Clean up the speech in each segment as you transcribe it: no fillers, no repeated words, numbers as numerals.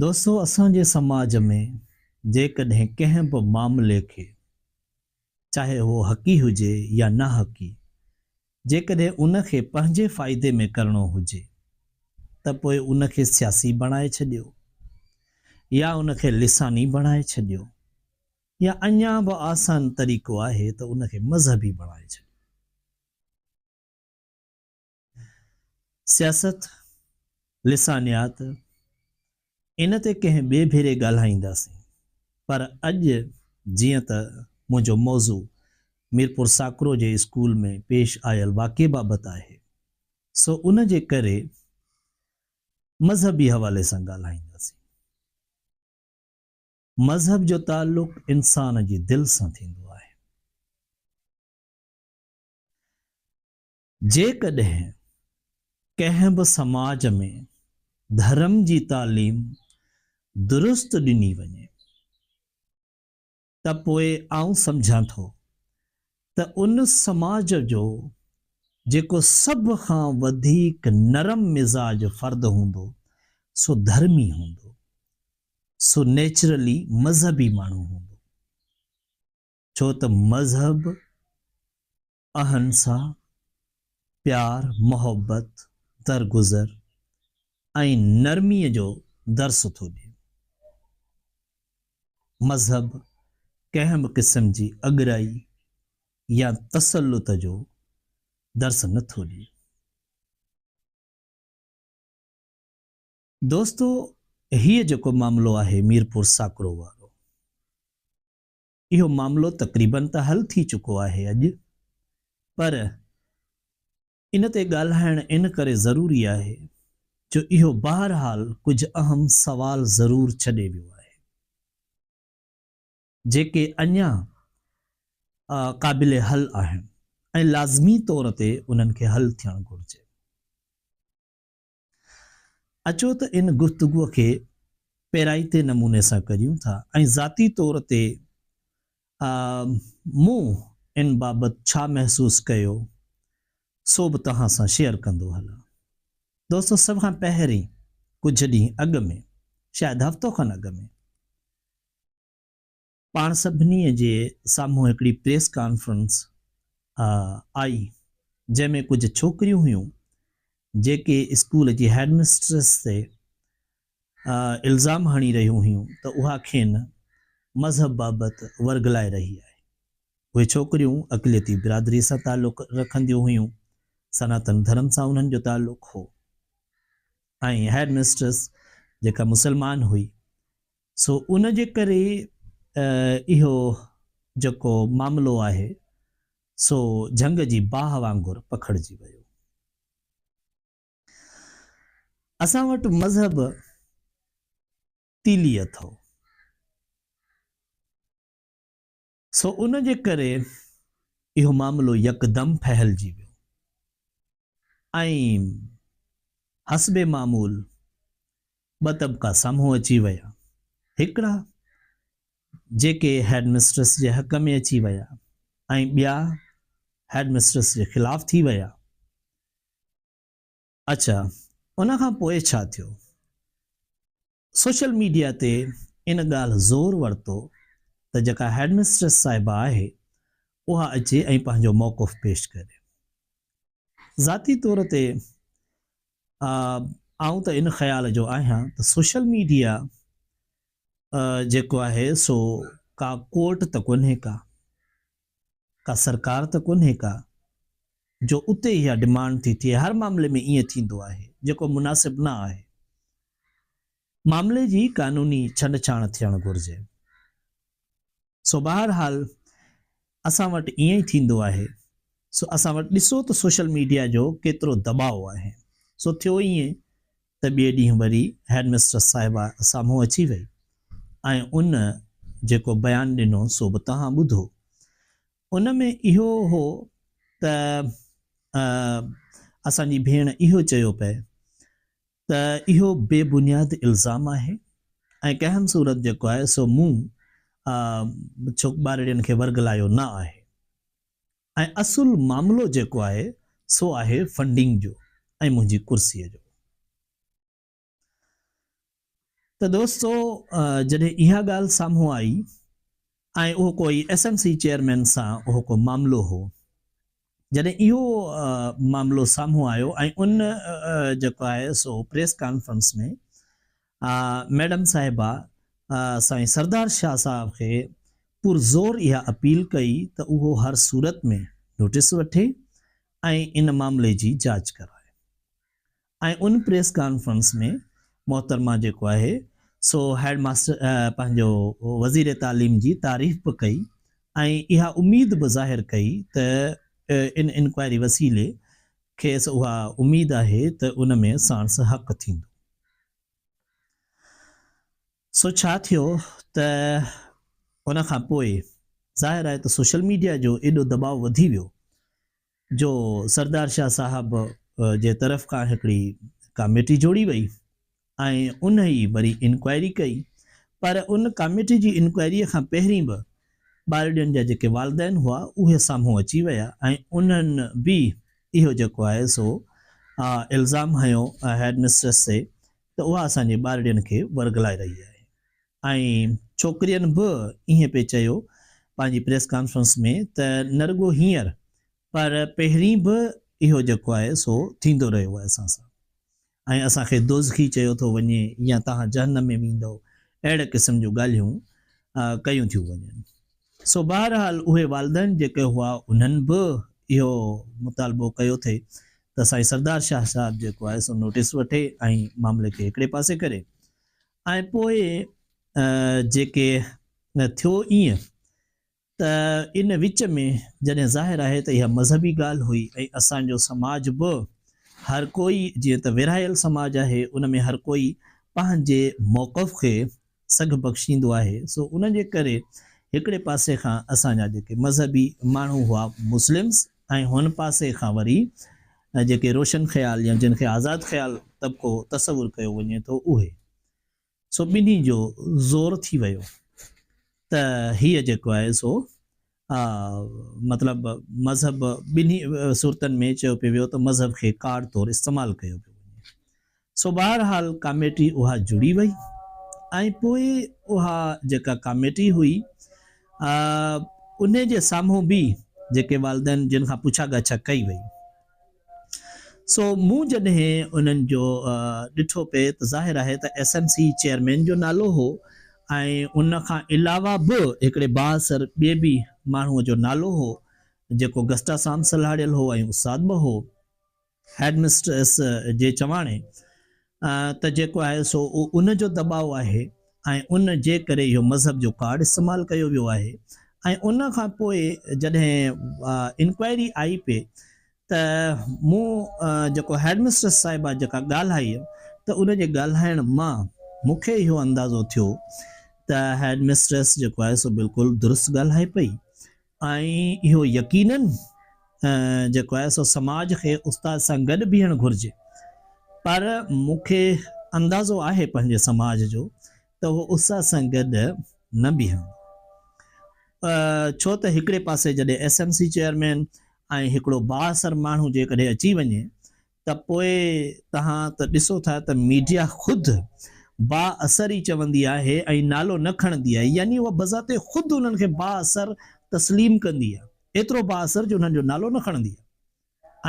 दोस्तों, असांजे समाज में जेकॾहिं कंहिं बि मामले खे, चाहे उहो हक़ी हुजे या न हक़ी, जेकॾहिं उनखे पंहिंजे फ़ाइदे में करणो हुजे त पोइ उनखे सियासी बणाए छॾियो या उनखे लिसानी बणाए छॾियो या अञा बि आसान तरीक़ो आहे त उनखे मज़हबी बणाए छॾियो। सियासत, लिसानियात इन ते कंहिं ॿिए भेरे ॻाल्हाईंदासीं, पर अॼु जीअं त मुंहिंजो मौज़ू मीरपुर साकरो जे स्कूल में पेश आयल वाक़े बाबति आहे, सो उन जे करे मज़हबी हवाले सां ॻाल्हाईंदासीं। मज़हब जो ताल्लुक़ इंसान जी दिलि सां थींदो आहे। जेकॾहिं कंहिं बि समाज में धर्म जी तालीम दुरुस्त ॾिनी वञे त पोइ आउं सम्झां थो त उन समाज जो जेको सभ खां वधीक नरम मिज़ाज फ़र्द हूंदो सो धर्मी हूंदो, सो नेचुरली मज़हबी माण्हू हूंदो। छो त मज़हब अहिंसा, प्यार, मोहब्बत, दरगुज़र ऐं नरमीअ जो दर्स थो ॾिए। मज़हब कंहिं बि क़िस्म जी अॻराई या तसल्लुत जो दर्स नथो ॾिए। दोस्तों, हीअ जेको मामिलो आहे मीरपुर साकरो वारो, इहो मामिलो तक़रीबन त हल थी चुको आहे अॼु, पर इन ते ॻाल्हाइण इन करे ज़रूरी आहे जो इहो बहरहाल कुझु अहम सवाल ज़रूर छॾे वियो आहे जेके अञा क़ाबिल हल आहिनि ऐं लाज़मी तौर ते उन्हनि खे हल थियणु घुरिजे। अचो त इन गुफ़्तगूअ खे पहिराईते नमूने सां करियूं था ऐं ज़ाती तौर ते मूं इन बाबति छा महसूसु कयो सो बि तव्हां सां शेयर कंदो हलां। दोस्तों, सभ खां पहिरीं कुझु ॾींहं अॻु में, शायदि हफ़्तो खनि अॻु में, पाण सभिनी जे साम्हूं हिकिड़ी प्रेस कॉन्फ्रेंस आई जंहिंमें कुझु छोकिरियूं हुयूं जेके स्कूल जी हेडमिस्ट्रेस ते इल्ज़ाम हणी रहियूं हुयूं त उहा खेनि मज़हब बाबति वर्गलाए रही आहे। उहे छोकिरियूं अक़लियती बिरादरी सां ताल्लुक़ रखंदियूं हुयूं, सनातन धर्म सां उन्हनि जो ताल्लुक़ हो ऐं हेडमिस्ट्रेस जेका मुसलमान हुई, सो उन जे करे इहो जेको मामिलो आहे सो जंग जी बाह वांगुरु पखिड़िजी वियो। असां वटि मज़हब तीली अथव, सो उन जे करे इहो मामिलो यकदम फहिलिजी वियो ऐं हसबे मामूल ॿ तबिका साम्हूं अची विया। हिकिड़ा जेके हेडमिस्ट्रेस जे हक़ में अची विया ऐं ॿिया हेडमिस्ट्रेस जे ख़िलाफ़ थी विया। अच्छा, उन खां पोइ छा थियो? सोशल मीडिया ते इन ॻाल्हि ज़ोर वरितो त जेका हेडमिस्ट्रेस साहिबा आहे उहा अचे ऐं पंहिंजो मौक़ुफ़ पेश करे। ज़ाती तौर ते आउं त इन ख़्याल जो आहियां त सोशल मीडिया जेको आहे सो का कोर्ट त कोन्हे, का सरकार त कोन्हे का जो उते इहा डिमांड थी थिए। हर मामले में ईअं थींदो आहे जेको मुनासिब न आहे। मामले जी कानूनी छंडछाण थियणु घुरिजे। सो बहरहाल असां वटि ईअं ई थींदो आहे। सो असां वटि ॾिसो त सोशल मीडिया जो केतिरो दबाव आहे। सो थियो ईअं त ॿिए ॾींहुं वरी हेडमिस्ट्रेस साहिबा साम्हूं अची वई ऐं उन जेको बयानु ॾिनो सो बि तव्हां ॿुधो। उन में इहो हो त असांजी भेण इहो चयो पए त इहो बेबुनियाद इल्ज़ाम आहे ऐं कंहिं सूरत जेको आहे सो मूं ॿारड़ियुनि खे वर्गलायो न आहे ऐं असुल मामिलो जेको आहे सो आहे फंडिंग जो ऐं मुंहिंजी कुर्सीअ जो। त दोस्तो जॾहिं इहा ॻाल्हि साम्हूं आई ऐं उहो कोई SMC चेयरमैन सां उहो को मामिलो हो, जॾहिं इहो मामिलो साम्हूं आयो ऐं उन जेको आहे सो प्रेस कॉन्फ्रेंस में मैडम साहिबा साईं सरदार शाह साहब खे पुरज़ोर इहा अपील कई त उहो हर सूरत में नोटिस वठे ऐं इन मामले जी जांच कराए। ऐं उन प्रेस कॉन्फ्रेंस में मोहतरमा जेको आहे सो हेड मास्टर पंहिंजो वज़ीर तालीम जी तारीफ़ बि कई ऐं इहा उम्मीद बि ज़ाहिर कई त इन इंक्वायरी वसीले खेसि उहा उम्मीद आहे त उन में साणस हक़ थींदो। सो छा थियो त उन खां पोइ ज़ाहिर आहे त सोशल मीडिया जो एॾो दबाव वधी वियो जो सरदार शाह साहब जे तरफ़ खां हिकिड़ी कमेटी जोड़ी वई ऐं उन ई वरी इंक्वायरी कई। पर उन कमेटी जी इंक्वायरीअ खां पहिरीं बि ॿारड़ियुनि जा जेके वालदेन हुआ उहे साम्हूं अची विया ऐं उन्हनि बि इहो जेको आहे सो इल्ज़ाम हयो हेड मिस्ट्रेस ते त उहा असांजे ॿारड़ियुनि खे वरगलाए रही आहे। ऐं छोकिरियुनि बि ईअं पिए चयो पंहिंजी प्रेस कॉन्फ्रेंस में त न रुॻो हींअर पर पहिरीं बि इहो जेको आहे सो थींदो रहियो आहे असां सां ऐं असांखे दोज़खी चयो थो वञे या तव्हां जहन्नम में वेंदो, अहिड़े क़िस्म जूं ॻाल्हियूं कयूं थियूं वञनि। सो बहरहाल उहे वालदेन जेके हुआ उन्हनि बि इहो मुतालबो कयो थिए त साईं सरदार शाह साहब जेको आहे सो नोटिस वठे ऐं मामले खे हिकिड़े पासे करे। ऐं पोइ जेके थियो ईअं त इन विच में जॾहिं ज़ाहिर आहे त इहा मज़हबी ॻाल्हि हुई ऐं असांजो समाज बि हर कोई जीअं त विरहायल समाज आहे उन में हर कोई पंहिंजे मौक़फ़ खे सघ बख़्शींदो आहे। सो उन जे करे हिकिड़े पासे खां असांजा जेके मज़हबी माण्हू हुआ मुस्लिम्स ऐं हुन पासे खां वरी जेके रोशन ख़्याल या जिन खे आज़ादु ख़्याल तबिको तसवुरु कयो वञे थो उहे। सो ॿिन्ही जो ज़ोर थी वियो त हीअ जेको आहे सो मतिलबु मज़हब ॿिन्ही सूरतनि में चयो पियो वियो त मज़हब खे कार्ड तौरु इस्तेमालु कयो पियो वञे। सो बहरहाल कमेटी उहा जुड़ी वई ऐं पोइ उहा जेका कमेटी हुई उन जे साम्हूं बि जेके वालदेन जिन खां पुछा ॻाछा कई वई। सो मूं जॾहिं उन्हनि जो ॾिठो पिए त ज़ाहिर आहे त SMC चेयरमैन जो नालो हो ऐं उन खां अलावा बि हिकिड़े बाअसर ॿिए बि माण्हूअ जो नालो हो जेको गस्टा साम सलाहियल हो ऐं उस्ताद बि हो हेड मिस्ट्रेस जे चवाणे त जेको आहे सो उन जो दबाव आहे ऐं उन जे करे इहो मज़हब जो कार्ड इस्तेमालु कयो वियो आहे। ऐं उन खां पोइ जॾहिं इंक्वायरी आई पे त मूं जेको हेड मिस्ट्रेस साहिबा जेका ॻाल्हाई त उन जे ॻाल्हाइण मां मूंखे इहो अंदाज़ो थियो त हेड मिस्ट्रेस जेको आहे सो बिल्कुलु दुरुस्त ॻाल्हाए पई ऐं इहो यकीनन जेको आहे सो समाज खे उस्ताद सां गॾु बीहणु घुरिजे। पर मूंखे अंदाज़ो आहे पंहिंजे समाज जो त उहो उस्ताद सां गॾु न बीहंदो, छो त हिकिड़े पासे जॾहिं SMC चेयरमैन ऐं हिकिड़ो बाअसर माण्हू जेकॾहिं अची वञे त पोइ तव्हां त ॾिसो था त मीडिया ख़ुदि बाअसर ई चवंदी आहे ऐं नालो न खणंदी आहे, यानी उहा बज़ाते ख़ुदि उन्हनि खे बाअसर तस्लीम कंदी आहे, एतिरो बाअसर जो उन्हनि जो नालो न खणंदी आहे।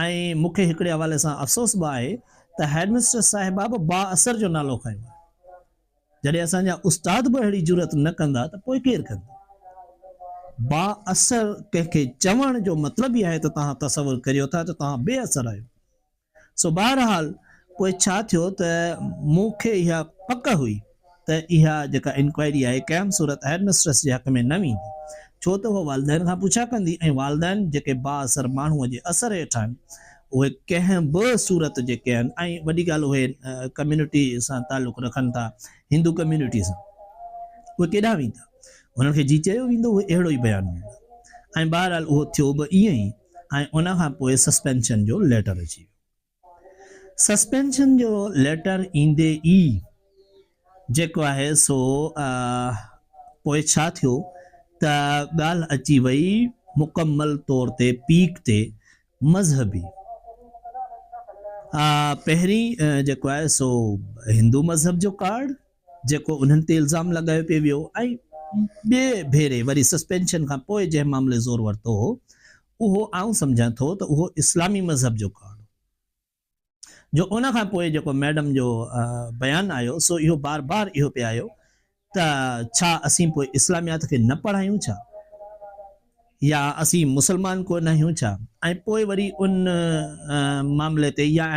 ऐं मूंखे हिकिड़े हवाले सां अफ़सोस बि आहे त हेड मिस्ट्रेस साहिबा बि बाअसर जो नालो खयो आहे। जॾहिं असांजा उस्ताद बि अहिड़ी ज़रूरत न कंदा त पोइ केरु कंदा। बाअसर कंहिंखे चवण जो मतिलबु ई आहे त तव्हां तसवुरु करियो था त तव्हां बेअसर आहियो। सो बहरहाल पोइ छा थियो त मूंखे इहा पक हुई त इहा जेका इंक्वायरी आहे कंहिं सूरत हेड मिस्ट्रेस जे हक़ में न वेंदी, छो त उहो वालदेन खां पुछा कंदी ऐं वालदेन जेके बाअसर माण्हूअ जे असर हेठां आहिनि उहे कंहिं बि सूरत जेके आहिनि ऐं वॾी ॻाल्हि उहे कम्यूनिटी सां तालुक़ु रखनि था, हिंदू कम्यूनिटी सां, उहे केॾांहुं वेंदा, हुननि खे जी चयो वेंदो उहे अहिड़ो ई बयानु ॾींदा। ऐं बहरहाल उहो थियो बि ईअं ई ऐं उन खां पोइ सस्पेंशन जो लेटर अची वियो। सस्पेंशन जो लेटर ईंदे ई जेको आहे सो पोइ छा थियो त ॻाल्हि अची वई मुकमल तौर ते पीक ते मज़हबी। पहिरीं जेको आहे सो हिंदू मज़हब जो कार्ड जेको उन्हनि ते इल्ज़ाम लॻायो पियो वियो ऐं ॿिए भेरे वरी सस्पेंशन खां पोइ जंहिं मामले ज़ोर वरितो हो उहो आउं सम्झां थो त उहो इस्लामी मज़हब जो कार्ड जो उन खां पोइ जेको मैडम जो बयानु आयो सो इहो बार बार इहो पियो आयो त छा असीं पोइ इस्लामियात खे न पढ़ायूं छा या असीं मुसलमान कोन आहियूं छा ऐं पोइ वरी उन मामले ते या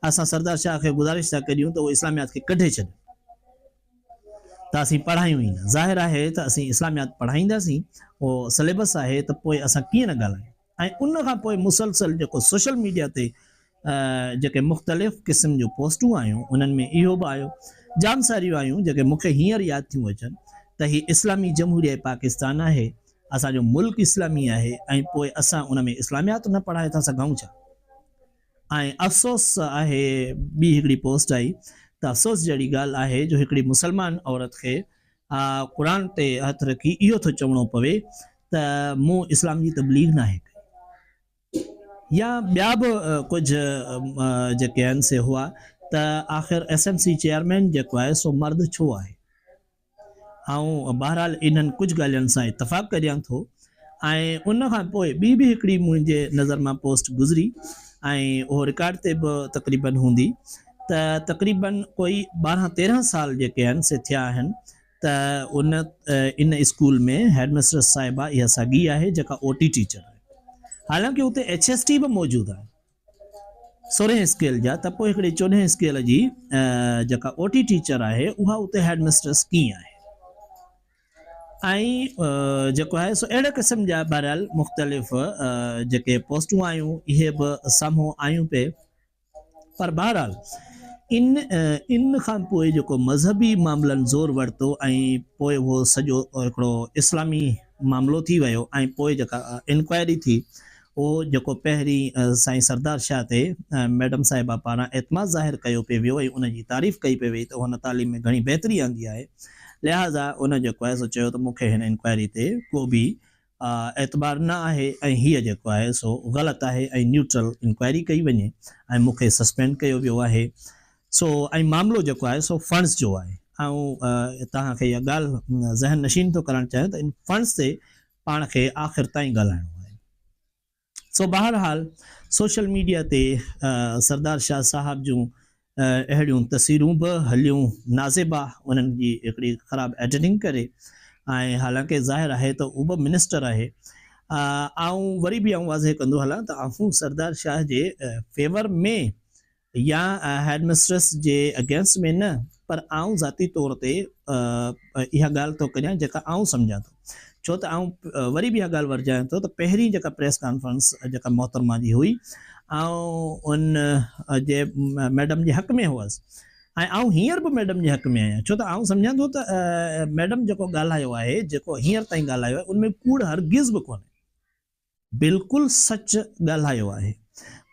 असां सरदार शाह खे गुज़ारिश था करियूं त उहो इस्लामियात खे कढे छॾे त असीं पढ़ायूं ई न ज़ाहिर आहे त असीं इस्लामियात पढ़ाईंदासीं उहो सिलेबस आहे त पोइ असां कीअं न ॻाल्हायूं ऐं उन खां पोइ मुसलसल जेको सोशल मीडिया ते जेके मुख़्तलिफ़ क़िस्म जूं पोस्टूं आयूं उन्हनि में इहो बि आयो जाम सारियूं आयूं जेके मूंखे हींअर यादि थियूं अचनि त हीअ इस्लामी जमहूरिया पाकिस्तान आहे असांजो मुल्क इस्लामी आहे ऐं पोइ असां उन में इस्लामियात न पढ़ाए था सघूं छा ऐं अफ़सोस आहे ॿी हिकिड़ी पोस्ट आई त अफ़सोस जहिड़ी ॻाल्हि आहे जो हिकिड़ी मुसलमान औरत खे क़ुर ते हथ रखी इहो थो चवणो पवे त मूं इस्लाम जी तबलीग नाहे या ॿिया बि कुझु जेके आहिनि से हुआ त आख़िर SMC चेयरमैन जेको आहे सो मर्द छो आहे ऐं बहरहाल इन्हनि कुझु ॻाल्हियुनि सां इतफ़ाक़ करियां थो ऐं उन खां पोइ ॿी बि हिकिड़ी मुंहिंजे नज़र मां पोस्ट गुज़री ऐं उहो रिकॉर्ड ते बि तक़रीबन हूंदी त तक़रीबन कोई 12-13 साल जेके आहिनि से थिया आहिनि त इन स्कूल में हेडमिस्ट्रेस साहिबा इहा साॻी आहे जेका OT टीचर आहे हालांकि उते HST बि मौजूदु आहे 16 स्केल जा त पोइ हिकिड़ी 14 स्केल जी जेका OT टीचर आहे उहा उते हेडमिस्ट्रेस कीअं आहे ऐं जेको आहे सो अहिड़े क़िस्म जा बहरहाल मुख़्तलिफ़ जेके पोस्टूं आयूं इहे बि साम्हूं आयूं पे पर बहरहाल इन खां पोइ जेको मज़हबी मामलनि ज़ोर वरितो ऐं पोइ उहो सॼो हिकिड़ो इस्लामी मामिलो थी वियो ऐं पोइ जेका इंक्वायरी थी उहो जेको पहिरीं साईं सरदार शाह ते मैडम साहिबा पारां एतमाद ज़ाहिर कयो पियो वियो ऐं उनजी तारीफ़ कई पई वई त हुन तालीम में घणी बहितरी आंदी आहे लिहाज़ा उन जेको आहे सो चयो त मूंखे हिन इंक्वायरी ते को बि एतबार न आहे ऐं हीअ जेको आहे सो ग़लति आहे ऐं न्यूट्रल इंक्वायरी कई वञे ऐं मूंखे सस्पेंड कयो वियो आहे सो ऐं मामिलो जेको आहे सो फंड्स जो आहे ऐं तव्हांखे इहा ॻाल्हि ज़हन नशीन थो करणु चाहियां त इन फंड्स ते पाण खे आख़िर ताईं ॻाल्हाइणो आहे सो बहरहाल सोशल मीडिया ते सरदार शाह साहब जूं अहिड़ियूं तस्वीरूं बि हलियूं नाज़िबा उन्हनि जी हिकिड़ी ख़राबु एडिटिंग करे ऐं हालांकि ज़ाहिर आहे त उहो बि मिनिस्टर आहे ऐं वरी बि आउं वाज़े कंदो हलां त आऊं सरदार शाह जे फेवर में या हेडमिस्ट्रेस जे अगेंस्ट में न पर आउं ज़ाती तौर ते इहा ॻाल्हि थो करियां जेका आउं सम्झां थो छो त आउं वरी बि इहा ॻाल्हि वरजायां थो त पहिरीं जेका प्रेस कॉन्फ्रेंस जेका मोहतरमा जी हुई ऐं उन जे मैडम जे हक़ में हुअसि ऐं आउं हींअर बि मैडम जे हक़ में आहियां छो त आउं सम्झां थो त मैडम जेको ॻाल्हायो आहे जेको हींअर ताईं ॻाल्हायो आहे उनमें कूड़ हरगिज़ बि कोन्हे बिल्कुलु सच ॻाल्हायो आहे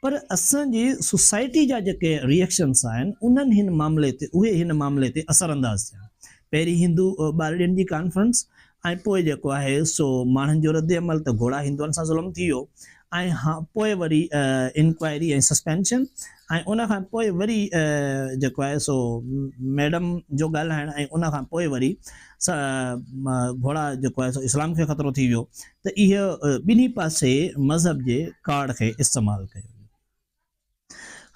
पर असांजी सोसाइटी जा जेके रिएक्शन्स आहिनि उन्हनि हिन मामले ते असरअंदाज़ थिया पहिरीं हिंदू ॿारड़ियुनि जी कॉन्फ्रेंस ऐं पोइ जेको आहे सो माण्हुनि जो रद्द अमल त घोड़ा हिंदुअनि सां ज़ुल्म थी वियो ऐं पोइ वरी इंक्वायरी ऐं सस्पेंशन ऐं उन खां पोइ वरी जेको आहे सो मैडम जो ॻाल्हाइणु ऐं उन खां पोइ वरी घोड़ा जेको आहे सो इस्लाम खे ख़तरो थी वियो त इहो ॿिन्ही पासे मज़हब जे कार्ड खे इस्तेमालु कयो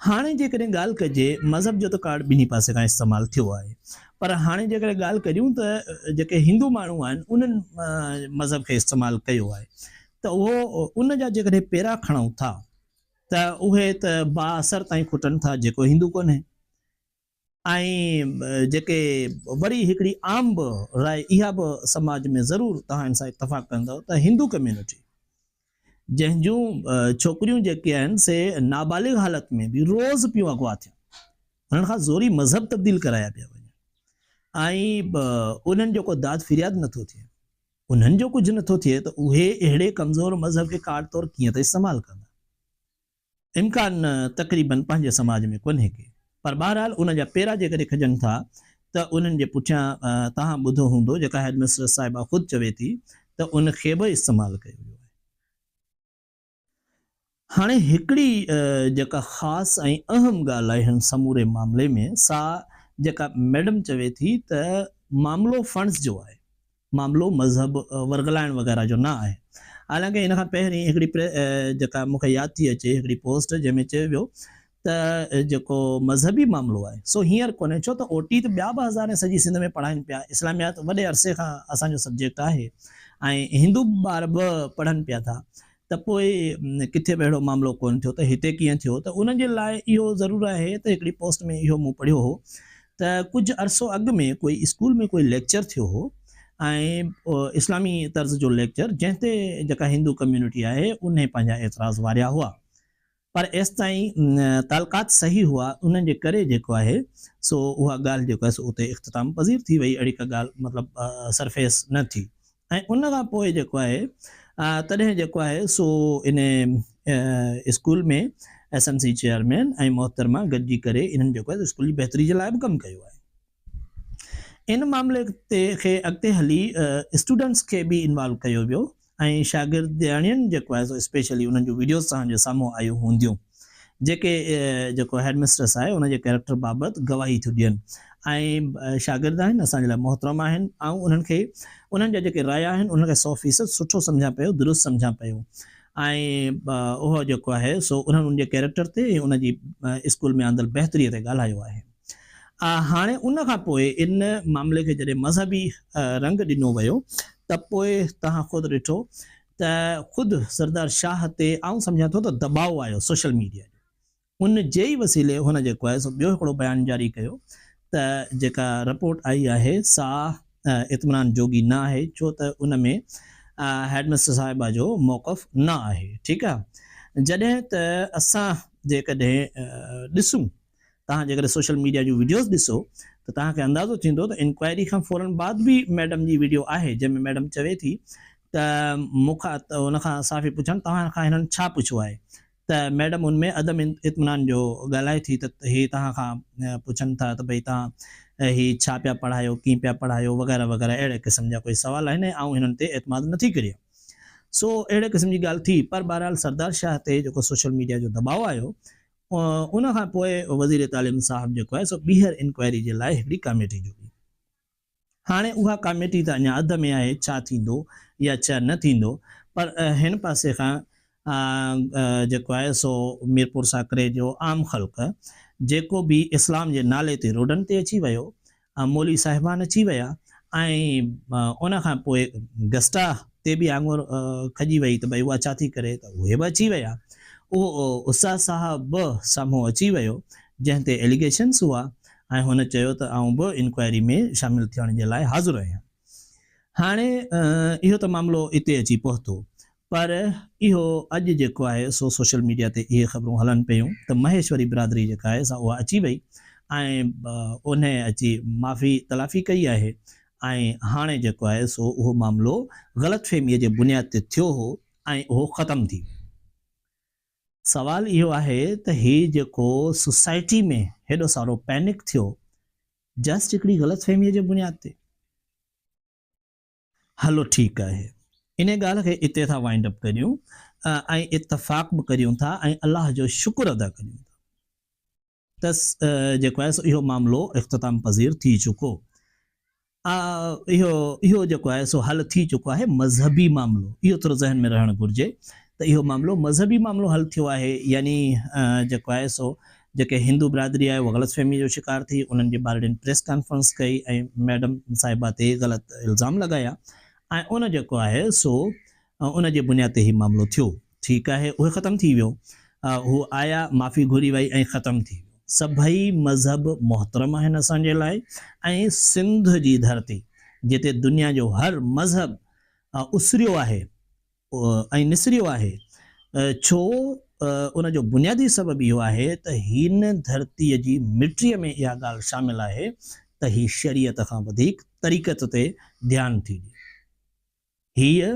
हाणे जेकॾहिं ॻाल्हि कजे मज़हब जो त कार्ड ॿिन्ही पासे खां इस्तेमालु थियो आहे पर हाणे जेकॾहिं ॻाल्हि करियूं त जेके हिंदू माण्हू आहिनि उन्हनि मज़हब खे इस्तेमालु कयो आहे त उहो उन जा जेकॾहिं पेरा खणूं था त उहे त बाअसर ताईं खुटनि था जेको हिंदू कोन्हे ऐं जेके वरी हिकिड़ी आम बि राय इहा बि समाज में ज़रूरु तव्हां हिन सां इतफ़ाक़ कंदव त हिंदू कम्यूनिटी जंहिंजूं छोकिरियूं जेके आहिनि से नाबालिग हालत में बि रोज़ पियूं अगवा थियनि हुननि खां ज़ोरी मज़हब तब्दील कराया पिया वञनि ऐं उन्हनि जो को दाद फ़रियाद नथो थिए उन्हनि जो कुझु नथो थिए त उहे अहिड़े कमज़ोर मज़हब खे कार्ड तौरु कीअं त इस्तेमालु कंदा इम्कान तक़रीबन पंहिंजे समाज में कोन्हे के पर बहरहाल उन जा पेरा जेकॾहिं खजनि था त उन्हनि जे पुठियां तव्हां ॿुधो हूंदो जेका हेडमिस्ट्रेस साहिबा ख़ुदि चवे थी त उनखे बि इस्तेमालु कयो वियो आहे हाणे हिकिड़ी जेका ख़ासि ऐं अहम ॻाल्हि आहे हिन समूरे मामले में सा जेका मैडम चवे थी त मामलो फंड्स जो आहे, मामलो मज़हब वर्गलाइण वग़ैरह जो न आहे। हालांकि इन खां पहिरीं हिकिड़ी जेका मूंखे यादि थी अचे हिकिड़ी पोस्ट जंहिंमें चयो वियो त जेको मज़हबी मामिलो आहे सो हींअर कोन्हे, छो त OT त ॿिया 2000 सॼी सिंध में पढ़ाइनि पिया, इस्लामियात वॾे अरसे खां असांजो सब्जेक्ट आहे ऐं हिंदू ॿार 2 पढ़नि पिया था, त पोइ किथे बि अहिड़ो मामिलो कोन्ह थियो त हिते कीअं थियो। त उन जे लाइ इहो ज़रूरु आहे त हिकिड़ी पोस्ट में इहो मूं पढ़ियो हो त कुझु अरसो अॻु में कोई स्कूल में कोई लेक्चर थियो हो ऐं इस्लामी तर्ज़ जो लेक्चर, जंहिं ते जेका हिंदू कम्यूनिटी आहे उन पंहिंजा एतिराज़ वारिया हुआ, पर एसि ताईं तालुकात सही हुआ, उन्हनि जे करे जेको आहे सो उहा ॻाल्हि जेको आहे सो उते इख़्तिताम पज़ीर थी वई, अहिड़ी का ॻाल्हि मतिलबु सरफेस न थी। ऐं उन खां पोइ जेको आहे तॾहिं जेको आहे सो इन स्कूल में SMC चेयरमैन ऐं मोहतरमा गॾिजी करे इन्हनि जेको आहे स्कूल जी बहितरी जे लाइ बि कमु कयो आहे। इन मामले ते खे अॻिते हली स्टूडेंट्स खे बि इन्वॉल्व कयो वियो ऐं शागिर्दियाणियुनि जेको आहे सो स्पेशली उन्हनि जो वीडियोज़ तव्हांजे साम्हूं आयूं हूंदियूं, जेके जेको हेडमिस्ट्रेस आहे उनजे कैरेक्टर बाबति गवाही थियूं ॾियनि ऐं शागिर्द आहिनि असांजे लाइ मोहतरम आहिनि ऐं उन्हनि खे उन्हनि जा जेके राय आहिनि उनखे 100% सुठो सम्झां पियो, दुरुस्त सम्झां पियो ऐं उहो जेको आहे सो उन्हनि उनजे कैरेक्टर ते उनजी स्कूल में आंदल बहितरीअ ते ॻाल्हायो आहे। हाणे उन खां पोइ इन मामले खे जॾहिं मज़हबी रंग ॾिनो वियो त पोइ तव्हां ख़ुदि ॾिठो त ख़ुदि सरदार शाह ते आउं सम्झां थो त दबाव आयो सोशल मीडिया जो, उन जे ई वसीले हुन जेको आहे सो ॿियो हिकिड़ो बयानु जारी कयो त जेका रिपोर्ट आई आहे सा इत्मिनान जोगी न आहे, छो त उन में हेडमिस्टर साहिबा जो मौक़फ़ न आहे। ठीकु आहे, जॾहिं त असां जेकॾहिं ॾिसूं, तव्हां जेकॾहिं सोशल मीडिया जूं वीडियोज़ ॾिसो त तव्हांखे अंदाज़ो थींदो त इंक्वायरी खां फ़ौरन बाद बि मैडम जी वीडियो आहे जंहिंमें मैडम चवे थी त मूंखां त उनखां साफ़ी पुछनि तव्हां खां हिननि छा पुछो आहे, त मैडम उनमें अदम इत्मिनान जो ॻाल्हाए थी त ही तव्हां खां पुछनि था त भई तव्हां ही छा पिया पढ़ायो, कीअं पिया पढ़ायो वग़ैरह वग़ैरह, अहिड़े क़िस्म जा कोई सुवाल आहिनि ऐं हिननि ते एतमाद नथी करे। सो अहिड़े क़िस्म जी ॻाल्हि थी, पर बहरहाल सरदार शाह ते जेको सोशल मीडिया जो दबाव आयो उन खां पोइ वज़ीर तालीम साहिब जेको आहे सो ॿीहर इंक्वायरी जे लाइ हिकिड़ी कमेटी जुड़ी। हाणे उहा कमेटी त अञा अध में आहे, छा थींदो या छा न थींदो, पर हिन पासे खां जेको आहे सो मीरपुर साकरे जो आम ख़ल्क़ जेको बि इस्लाम जे नाले ते रोडनि ते अची वियो, मौली साहिबान अची विया ऐं उन खां पोइ गस्टा ते बि आङुर खॼी वई त भई उहा छा थी करे, त उहे बि अची विया, उहो उस्ताद साहब बि साम्हूं अची वियो जंहिं ते एलिगेशन्स हुआ ऐं हुन चयो त आउं बि इंक्वायरी में शामिलु थियण जे लाइ हाज़िर आहियां। हाणे इहो त मामिलो हिते अची पहुतो, पर इहो अॼु जेको आहे सो सोशल मीडिया ते इहे ख़बरूं हलनि पियूं त महेश्वरी बिरादरी जेका आहे सा उहा अची वई ऐं उन अची माफ़ी तलाफ़ी कई आहे ऐं हाणे जेको आहे सो उहो मामिलो ग़लतफ़हमीअ जे बुनियाद ते थियो हो ऐं उहो ख़तमु थी। सवाल इहो आहे त ही जेको सोसाइटी में हेॾो सारो पैनिक थियो जस्ट हिकिड़ी ग़लतफ़हमीअ जे बुनियाद ते। हलो ठीकु आहे, इन ॻाल्हि खे इते था वाइंड अप करियूं ऐं इतफ़ाक़ बि करियूं था ऐं अलाह जो शुक्र अदा करियूं था त जेको आहे सो इहो मामिलो इख़्तिताम पज़ीर थी चुको, इहो जेको आहे सो हल थी चुको आहे। मज़हबी मामिलो इहो थोरो ज़हन में रहणु घुरिजे त इहो मामिलो मज़हबी मामिलो हल थियो आहे, यानी जेको आहे सो जेके हिंदू बिरादरी आहे उहा ग़लतफ़हमी जो शिकार थी, उन्हनि जे ॿारनि प्रेस कॉन्फ्रेंस कई ऐं मैडम साहिबा ते ग़लति इल्ज़ाम लॻाया ऐं उन जेको आहे सो उन जे बुनियाद ते ई मामिलो थियो। ठीकु आहे, उहे ख़तमु थी वियो, हू आया माफ़ी घुरी वई ऐं ख़तमु थी वियो। सभई मज़हब मोहतरम आहिनि असांजे लाइ ऐं सिंध जी धरती जिते दुनिया जो हर मज़हब उसरियो आहे ऐं निसरियो आहे, छो उन जो बुनियादी सबबु इहो आहे त हिन धरतीअ जी मिटीअ में इहा ॻाल्हि शामिलु आहे त ही शरीयत खां वधीक तरीक़त ते ध्यानु थी ॾिए, हीअ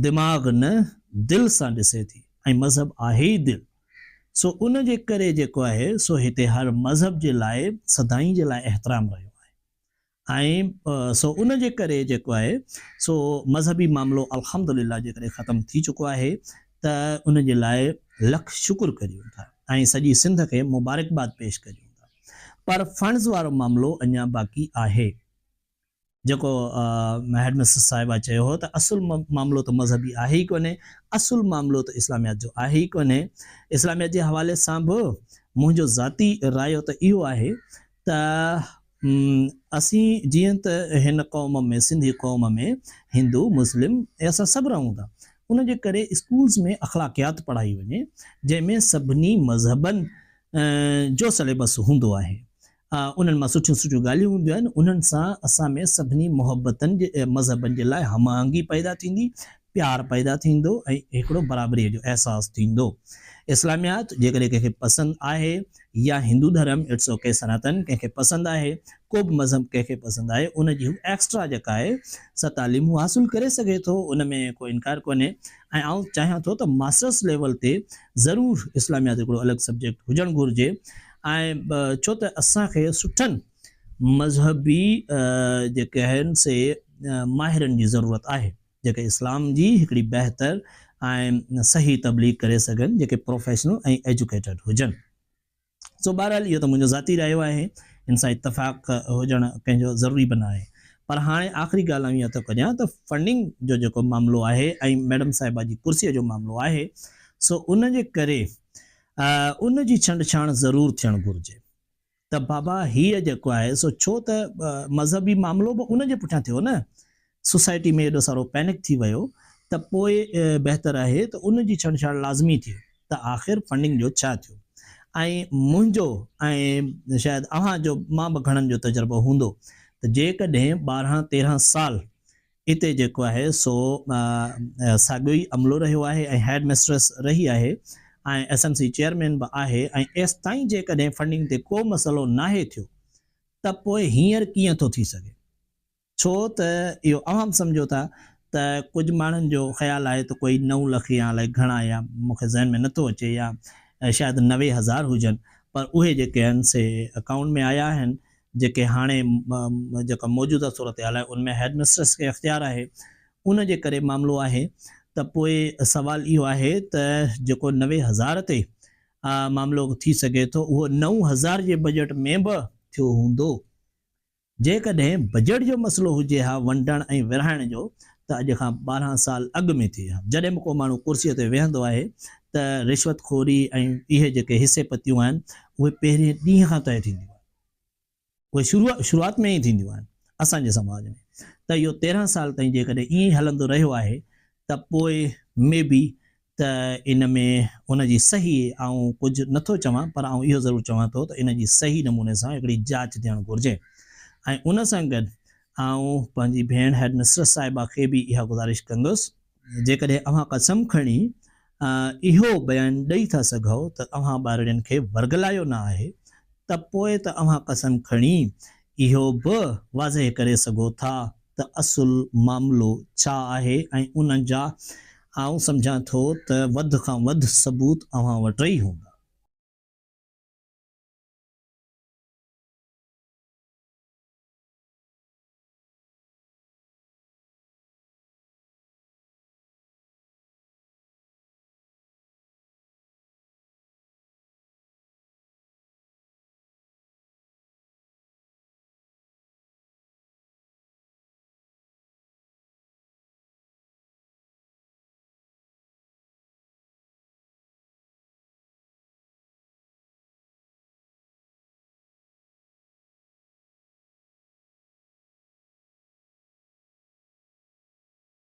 दिमाग़ न दिलि सां ॾिसे थी ऐं मज़हब आहे ई दिलि। सो उन जे करे जेको आहे सो हिते हर मज़हब जे लाइ सदाईं जे लाइ एहतराम रहियो आहे ऐं सो उन जे करे जेको आहे सो मज़हबी मामिलो अल्हम्दुलिल्लाह जे करे ख़तमु थी चुको आहे त उन जे लाइ लख शुक्र करियूं था ऐं सॼी सिंध खे मुबारकबाद पेश करियूं था। पर फंड्स वारो मामिलो अञा बाक़ी आहे। जेको हेडमिस्ट्रेस साहिबा चयो हो त असुल मामिलो त मज़हबी आहे ई कोन्हे, असुल मामिलो त इस्लामियात जो आहे ई कोन्हे। इस्लामियात जे हवाले सां बि मुंहिंजो ज़ाती रायो त इहो आहे त असीं जीअं त हिन क़ौम में, सिंधी क़ौम में हिंदू मुस्लिम असां सभु रहूं था, उन जे करे स्कूल्स में अख़लाक़ियात पढ़ाई वञे जंहिंमें सभिनी मज़हबनि जो सिलेबस हूंदो आहे। उन्हनि मां सुठियूं सुठियूं ॻाल्हियूं हूंदियूं आहिनि, उन्हनि सां असां में सभिनी मुहबतनि जे मज़हबनि जे लाइ हमआहंगी पैदा थींदी, प्यार पैदा थींदो ऐं हिकिड़ो बराबरीअ जो अहसासु थींदो। इस्लामियात जेकॾहिं कंहिंखे पसंदि आहे या हिंदू धर्म इट्स ओके, सनातन कंहिंखे पसंदि आहे, को बि मज़हब कंहिंखे पसंदि आहे, उनजी एक्स्ट्रा जेका आहे सा तालीमूं हासिलु करे सघे थो, उन में को इनकार कोन्हे। ऐं आउं चाहियां थो त मास्टर्स लेवल ते ज़रूरु इस्लामियात हिकिड़ो अलॻि सब्जेक्ट हुजणु घुरिजे। ऐं छो त असांखे सुठनि मज़हबी जेके आहिनि से माहिरनि जी ज़रूरत आहे, जेके इस्लाम जी हिकिड़ी बहितर ऐं सही तबलीग करे सघनि, जेके प्रोफेशनल ऐं एजुकेटेड हुजनि। सो बहरहाल इहो त मुंहिंजो ज़ाती रहियो आहे, इन सां इतफ़ाक़ हुजणु कंहिंजो ज़रूरी बि न आहे। पर हाणे आख़िरी ॻाल्हि आउं इहा थो करियां त फंडिंग जो जेको मामिलो आहे ऐं मैडम साहिबा जी कुर्सीअ जो मामिलो आहे, सो उन जे करे उन जी छंड-छाण ज़रूरु थियणु घुरिजे त बाबा हीअ जेको आहे सो छो त मज़हबी मामिलो बि उन जे पुठियां थियो न, सोसाइटी में एॾो सारो पैनिक थी वियो त पोइ बहितर आहे त उन जी छंड-छाण लाज़मी थिए त आख़िर फंडिंग जो छा थियो। ऐं मुंहिंजो ऐं शायदि अव्हांजो, मां बि घणनि जो तजुर्बो हूंदो त जेकॾहिं 12-13 साल हिते जेको आहे सो साॻियो ई अमलो रहियो आहे ऐं हेड मिस्ट्रेस रही आहे ऐं SMC चेयरमैन बि आहे, ऐं एसि ताईं जेकॾहिं फंडिंग ते को मसइलो नाहे थियो त पोइ हींअर कीअं थो थी सघे। छो त इहो अवाम सम्झो था त कुझु माण्हुनि जो ख़्यालु आहे त कोई 9 लख या अलाए घणा, या मूंखे ज़हन में नथो अचे, या शायदि 90,000 हुजनि, पर उहे जेके आहिनि से अकाउंट में आया आहिनि, जेके हाणे जेका मौजूदा सूरत हाल आहे उनमें हेड मिस्ट्रेस खे इख्तियार आहे। उन जे करे मामिलो आहे त पोइ सवाल इहो आहे त जेको 90,000 ते मामिलो थी सघे थो, उहो 9,000 जे बजट में बि थियो हूंदो। जेकॾहिं बजट जो मसइलो हुजे हा वंडण ऐं विरहाइण जो, त अॼु खां 12 साल अॻु में थिए हा। जॾहिं बि को माण्हू कुर्सीअ ते वेहंदो आहे त रिश्वतखोरी ऐं इहे जेके हिसे पतियूं आहिनि उहे पहिरें ॾींहं खां तइ थींदियूं आहिनि, उहे शुरूआति में ई थींदियूं आहिनि असांजे समाज में। त इहो 13 साल ताईं जेकॾहिं ईअं ई हलंदो रहियो आहे त पोइ मे बी त इन में उन जी सही, ऐं कुझु नथो चवां पर आउं इहो ज़रूरु चवां थो त इन जी सही नमूने सां हिकिड़ी जांच थियणु घुरिजे। ऐं उन सां गॾु आउं पंहिंजी भेण हेड मिस्ट्रेस साहिबा खे बि इहा गुज़ारिश कंदुसि, जेकॾहिं अव्हां कसम खणी इहो बयानु ॾेई था सघो त अव्हां ॿारनि खे वर्गलायो न आहे, त पोइ त अव्हां कसम खणी इहो बि वाज़े करे सघो था त असुल मामिलो छा आहे, ऐं उन जा आउं सम्झां थो त वधि खां वधि सबूत अव्हां वटि ई हूंदा।